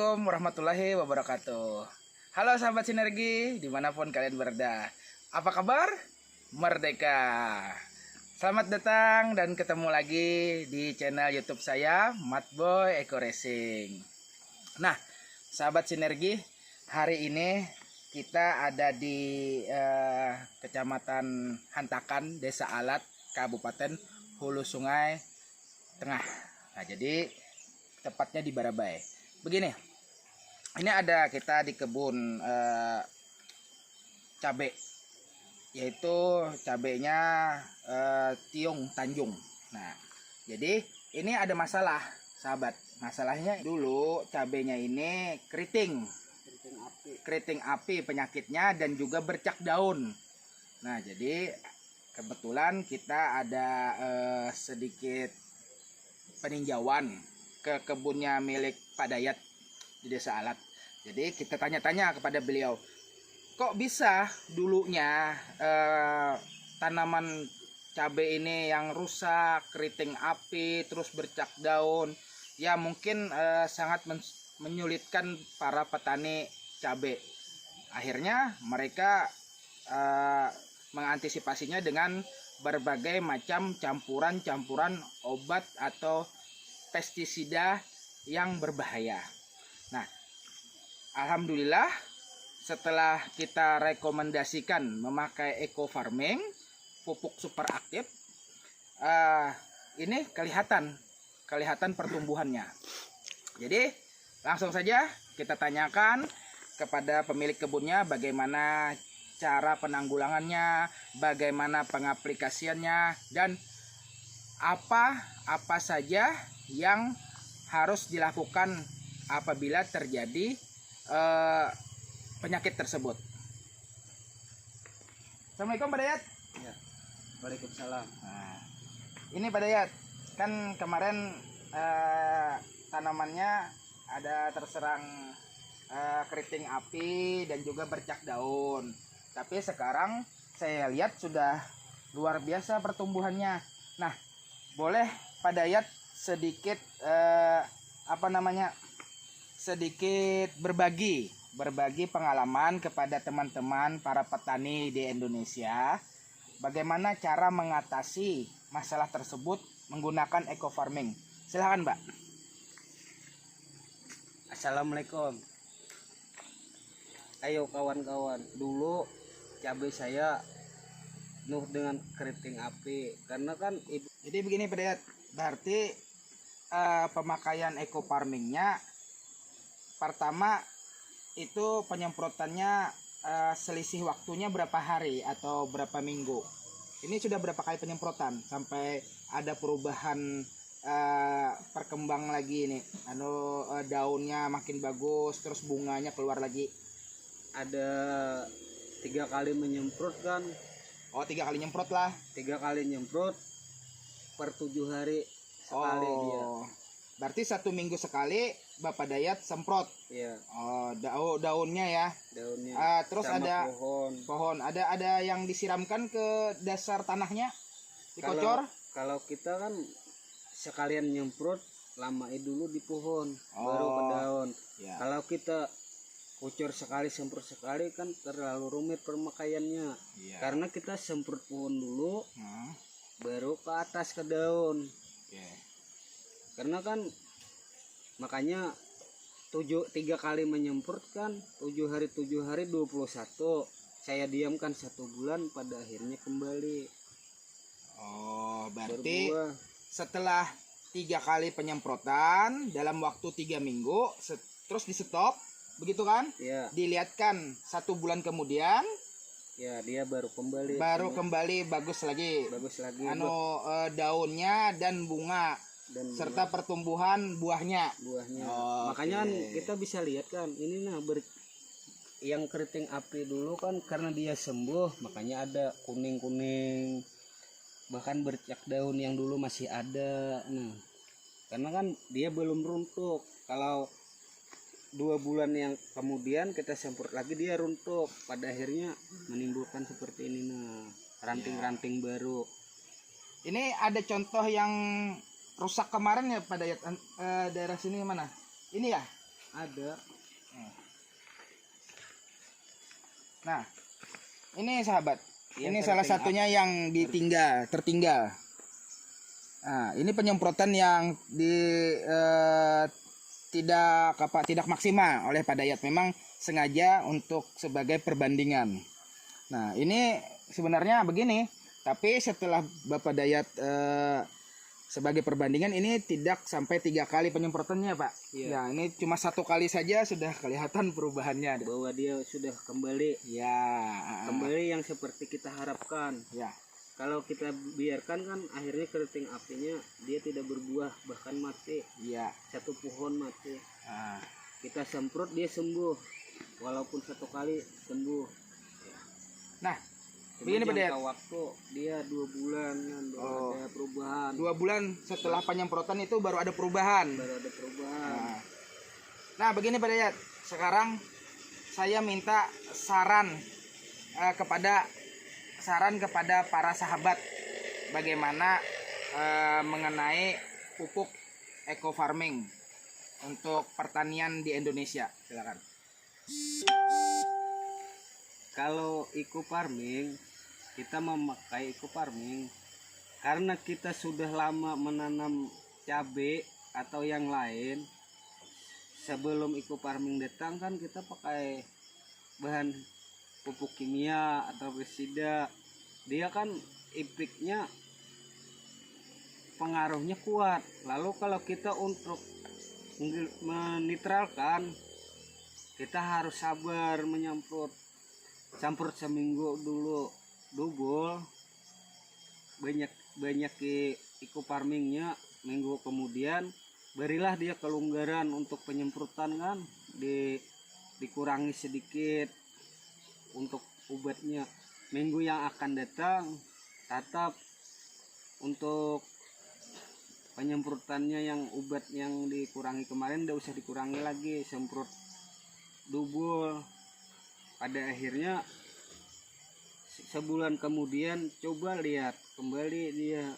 Assalamualaikum warahmatullahi wabarakatuh. Halo sahabat sinergi, dimanapun kalian berada. Apa kabar? Merdeka. Selamat datang dan ketemu lagi di channel YouTube saya, Matboy Eco Racing. Nah, sahabat sinergi, hari ini kita ada di Kecamatan Hantakan, Desa Alat, Kabupaten Hulu Sungai Tengah. Nah, jadi tepatnya di Barabai. Begini, ini ada kita di kebun cabai, yaitu cabainya Tiong Tanjung. Nah, jadi ini ada masalah, sahabat. Masalahnya dulu cabainya ini keriting api penyakitnya dan juga bercak daun. Nah, jadi kebetulan kita ada sedikit peninjauan ke kebunnya milik Pak Dayat di Desa Alat. Jadi kita tanya-tanya kepada beliau, kok bisa dulunya tanaman cabai ini yang rusak, keriting api, terus bercak daun. Ya mungkin sangat menyulitkan para petani cabai. Akhirnya mereka mengantisipasinya dengan berbagai macam campuran obat atau pestisida yang berbahaya. Nah, alhamdulillah setelah kita rekomendasikan memakai eco farming, pupuk super aktif, ini kelihatan pertumbuhannya. Jadi langsung saja kita tanyakan kepada pemilik kebunnya bagaimana cara penanggulangannya, bagaimana pengaplikasiannya, dan apa saja yang harus dilakukan apabila terjadi penyakit tersebut. Assalamualaikum Pak Dayat. Ya. Waalaikumsalam. Nah, ini Pak Dayat, kan kemarin tanamannya ada terserang keriting api dan juga bercak daun. Tapi sekarang saya lihat sudah luar biasa pertumbuhannya. Nah, boleh Pak Dayat sedikit sedikit berbagi pengalaman kepada teman-teman para petani di Indonesia, bagaimana cara mengatasi masalah tersebut menggunakan eco farming. Silahkan Mbak. Assalamualaikum. Ayo kawan-kawan, dulu cabai saya penuh dengan keriting api karena kan Jadi begini Pak Dayat, berarti pemakaian eco farmingnya pertama itu penyemprotannya selisih waktunya berapa hari atau berapa minggu? Ini sudah berapa kali penyemprotan sampai ada perubahan perkembang lagi ini, daunnya makin bagus, terus bunganya keluar lagi? ada 3 kali menyemprot kan. Oh, 3 kali nyemprot lah. 3 kali nyemprot per 7 hari sekali dia. Berarti 1 minggu sekali Bapak Dayat semprot. Iya. Oh, daunnya ya. Daunnya. Terus sama ada pohon. Ada yang disiramkan ke dasar tanahnya, dikocor. Kalau kita kan sekalian nyemprot lamain dulu di pohon baru ke daun. Ya. Kalau kita kucur sekali semprot sekali kan terlalu rumit pemakaiannya. Ya. Karena kita semprot pohon dulu baru ke atas ke daun. Yeah. Karena kan makanya 3 kali menyemprot kan 7 hari 21 saya diamkan 1 bulan, pada akhirnya kembali. Oh, berarti Berbuah. setelah 3 kali penyemprotan dalam waktu 3 minggu terus di stop, begitu kan? Ya. Dilihatkan 1 bulan kemudian, Ya, dia baru kembali. Bagus lagi. Bagus lagi. Daunnya dan bunga Dan serta pertumbuhan buahnya. Makanya kan kita bisa lihat kan ini yang keriting api dulu kan karena dia sembuh makanya ada kuning-kuning, bahkan bercak daun yang dulu masih ada. Nah, karena kan dia belum runtuh. Kalau 2 bulan yang kemudian kita semprot lagi dia runtuh, pada akhirnya menimbulkan seperti ini, ranting-ranting baru. Ini ada contoh yang rusak kemarin ya pada daerah sini mana? Ini ya? ada. Nah, ini sahabat, Yang ini salah keriting satunya yang tertinggal. Nah, ini penyemprotan yang tidak maksimal oleh Pak Dayat, memang sengaja untuk sebagai perbandingan. Nah, ini sebenarnya begini, tapi setelah Bapak Dayat sebagai perbandingan ini tidak sampai 3 kali penyemprotannya, Pak. Iya. Ya, ini cuma 1 kali saja sudah kelihatan perubahannya. Bahwa dia sudah kembali Ya, kembali yang seperti kita harapkan. ya, Kalau kita biarkan kan akhirnya keriting apinya dia tidak berbuah, bahkan mati. ya. Satu pohon mati. Nah, Kita semprot dia sembuh, walaupun 1 kali sembuh. nah, Cuma begini Pak Dayat. jangka waktu dia 2 bulan kan baru Oh. ada perubahan. 2 bulan setelah penyemprotan itu baru ada perubahan. Baru ada perubahan. Nah, begini Pak Dayat. Sekarang saya minta saran kepada para sahabat bagaimana mengenai pupuk eco farming untuk pertanian di Indonesia. Silakan. Kalau eco farming, kita memakai eco farming karena kita sudah lama menanam cabai atau yang lain. Sebelum eco farming datang kan kita pakai bahan pupuk kimia atau pestisida. Dia kan efeknya, pengaruhnya kuat. Lalu kalau kita untuk menetralkan, kita harus sabar menyemprot. Semprot seminggu dulu double, banyak eco farmingnya. Minggu kemudian berilah dia kelonggaran untuk penyemprotan kan, dikurangi sedikit untuk obatnya. Minggu yang akan datang tetap untuk penyemprotannya, yang obat yang dikurangi kemarin tidak usah dikurangi lagi, semprot double. Pada akhirnya sebulan kemudian coba lihat kembali dia.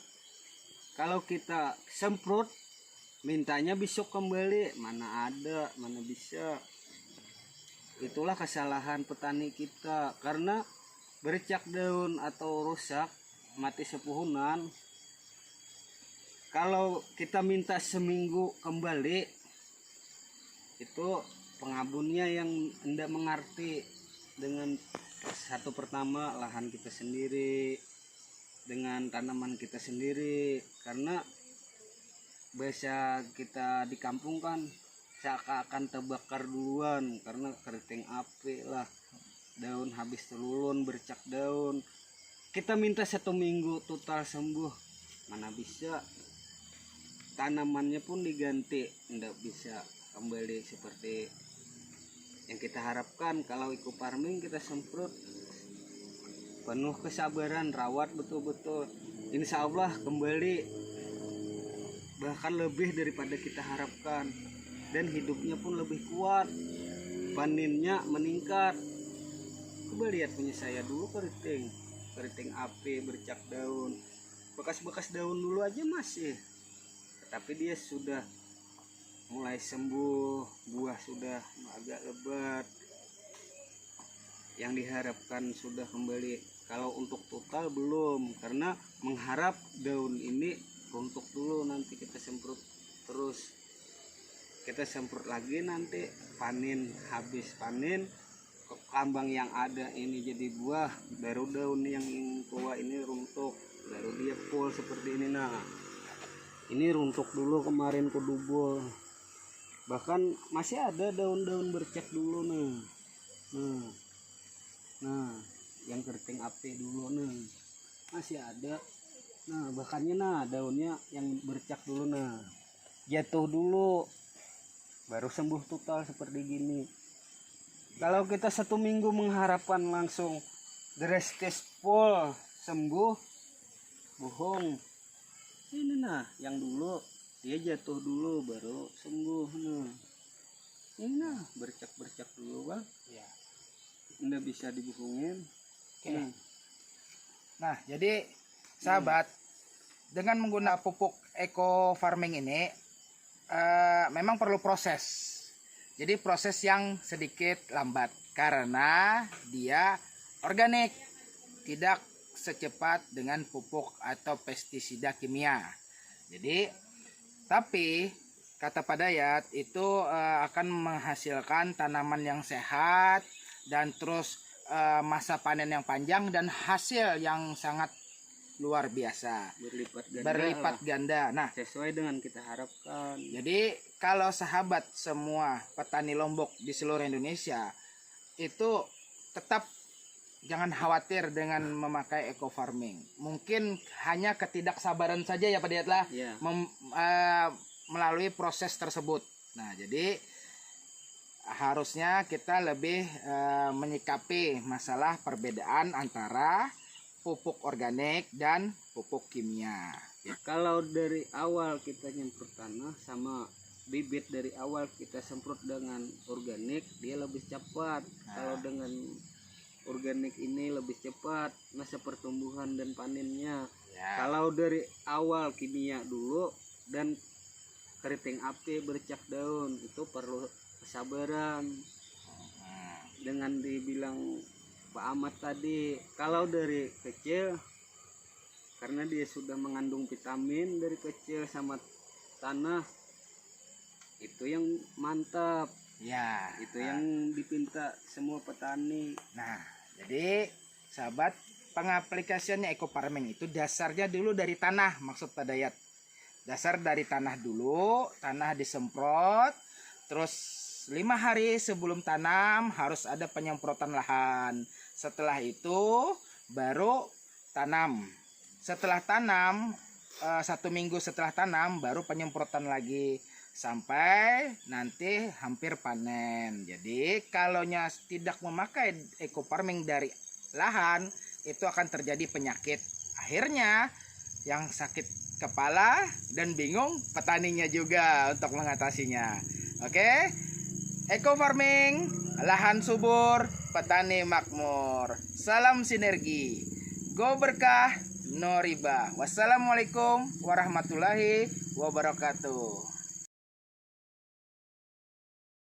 Kalau kita semprot mintanya besok kembali, mana ada, mana bisa. Itulah kesalahan petani kita, karena bercak daun atau rusak mati sepohonan. Kalau kita minta seminggu kembali, itu pengabunnya yang tidak mengerti dengan satu pertama lahan kita sendiri, dengan tanaman kita sendiri. Karena biasa kita di kampung kan seakan terbakar duluan karena keriting api lah, daun habis terlulun, bercak daun. Kita minta 1 minggu total sembuh, mana bisa. Tanamannya pun diganti, tidak bisa kembali seperti yang kita harapkan. Kalau eco farming kita semprot penuh kesabaran, rawat betul-betul, insya Allah kembali, bahkan lebih daripada kita harapkan. Dan hidupnya pun lebih kuat, paninnya meningkat. Coba lihat punya saya dulu, keriting api, bercak daun, bekas-bekas daun dulu aja masih, tapi dia sudah mulai sembuh, buah sudah agak lebat, yang diharapkan sudah kembali. Kalau untuk total belum, karena mengharap daun ini runtuh dulu, nanti kita semprot terus, kita semprot lagi, nanti panen, habis panen kambang yang ada ini jadi buah, baru daun yang tua ini runtuh, baru dia full seperti ini. Nah, ini runtuh dulu kemarin ke dubul, bahkan masih ada daun-daun bercak dulu. Nah yang keriting api dulu nih masih ada. Nah bahkannya daunnya yang bercak dulu, jatuh dulu baru sembuh total seperti gini. Kalau kita 1 minggu mengharapkan langsung drastis full sembuh, bohong. Ini yang dulu dia jatuh dulu baru sembuh. Ini bercak-bercak dulu bang, Ya. nggak bisa dibohongin. Oke. Nah, jadi sahabat, dengan menggunakan pupuk eco farming ini memang perlu proses. Jadi proses yang sedikit lambat karena dia organik, tidak secepat dengan pupuk atau pestisida kimia. Jadi tapi kata Pak Dayat itu akan menghasilkan tanaman yang sehat dan terus masa panen yang panjang dan hasil yang sangat luar biasa, berlipat ganda. Nah, sesuai dengan kita harapkan. jadi kalau sahabat semua petani lombok di seluruh Indonesia itu tetap jangan khawatir dengan memakai eco farming. Mungkin hanya ketidaksabaran saja ya Pak Dayat lah Ya. melalui proses tersebut. Nah, jadi harusnya kita lebih menyikapi masalah perbedaan antara pupuk organik dan pupuk kimia. Kalau dari awal kita nyemprot tanah sama bibit dari awal kita semprot dengan organik, dia lebih cepat. Kalau dengan organik ini lebih cepat masa pertumbuhan dan panennya. Ya. Kalau dari awal kimia dulu dan keriting api bercak daun itu perlu kesabaran. Dengan dibilang Pak Ahmad tadi, kalau dari kecil karena dia sudah mengandung vitamin dari kecil sama tanah, itu yang mantap. Ya, Itu yang dipinta semua petani. Nah, jadi sahabat, pengaplikasiannya eco farming itu dasarnya dulu dari tanah, maksud Pak Dayat. Dasar dari tanah dulu, tanah disemprot, terus 5 hari sebelum tanam harus ada penyemprotan lahan. Setelah itu baru tanam. Setelah tanam, 1 minggu setelah tanam baru penyemprotan lagi sampai nanti hampir panen. Jadi kalau tidak memakai eco farming dari lahan itu akan terjadi penyakit. Akhirnya yang sakit kepala dan bingung petaninya juga untuk mengatasinya. Oke? Eco farming, lahan subur, petani makmur. Salam sinergi. Go berkah, no riba. Wassalamualaikum warahmatullahi wabarakatuh.